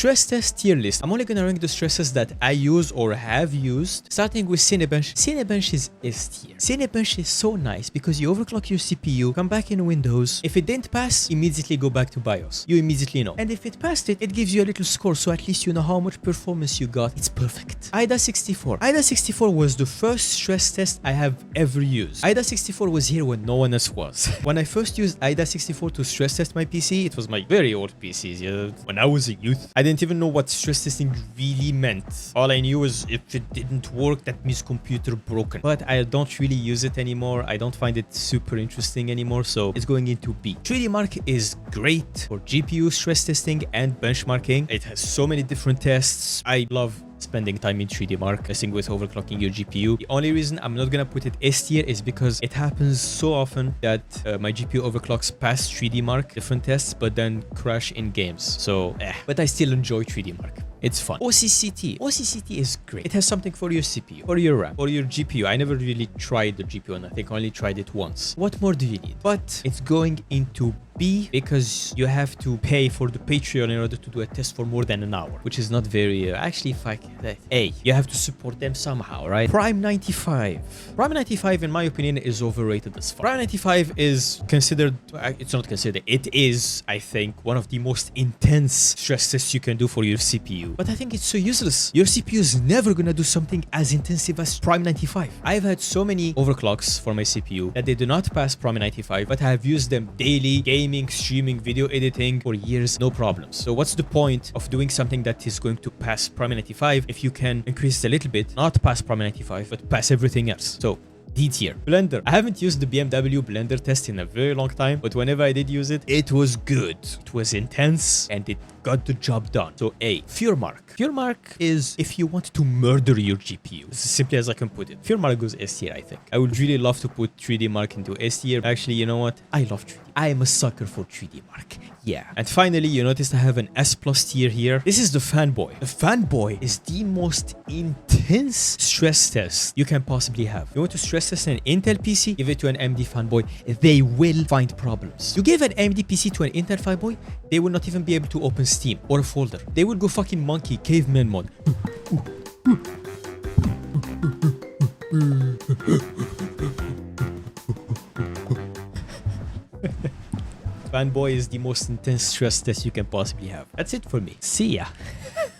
Stress test tier list. I'm only gonna rank the stress tests that I use or have used, starting with Cinebench. Cinebench is S tier. Cinebench is so nice because you overclock your CPU, come back in Windows. If it didn't pass, immediately go back to BIOS. You immediately know. And if it passed it, it gives you a little score, so at least you know how much performance you got. It's perfect. Aida64. Aida64 was the first stress test I have ever used. Aida64 was here when no one else was. When I first used Aida64 to stress test my PC, it was my very old PCs. Yeah. When I was a youth, I didn't even know what stress testing really meant. All I knew was if it didn't work, that means computer broken. But I don't really use it anymore. I don't find it super interesting anymore, so it's going into B. 3DMark is great for GPU stress testing and benchmarking. It has so many different tests. I love spending time in 3DMark, messing with overclocking your GPU. The only reason I'm not gonna put it S tier is because it happens so often that my GPU overclocks past 3DMark different tests, but then crash in games. So, but I still enjoy 3DMark. It's fun. OCCT. OCCT is great. It has something for your CPU, for your RAM, for your GPU. I never really tried the GPU, and I think I only tried it once. What more do you need? But it's going into B because you have to pay for the Patreon in order to do a test for more than an hour, which is not very actually A, you have to support them somehow, right? Prime95. Prime95 in my opinion is overrated as fuck. Prime95 is considered, it's not considered, it is, I think, one of the most intense stress tests you can do for your CPU. But I think it's so useless. Your CPU is never gonna do something as intensive as Prime95. I've had so many overclocks for my CPU that they do not pass Prime95, but I have used them daily, gaming, streaming, video editing for years, no problems. So what's the point of doing something that is going to pass Prime95 if you can increase it a little bit, not pass Prime95, but pass everything else? So D tier. Blender. I haven't used the BMW Blender test in a very long time, but whenever I did use it, it was good. It was intense and it got the job done. So A. FurMark. FurMark is if you want to murder your GPU. As simply as I can put it. FurMark goes S tier, I think. I would really love to put 3DMark into S tier. Actually, you know what? I love 3D. I am a sucker for 3DMark. Yeah. And finally, you notice I have an S+ tier here. This is the fanboy. The fanboy is the most intense stress test you can possibly have. You want to stress test an Intel PC, give it to an AMD fanboy. They will find problems. You give an AMD PC to an Intel fanboy, they will not even be able to open Steam or a folder. They will go fucking monkey caveman mode. Fanboy is the most intense stress test you can possibly have. That's it for me. See ya.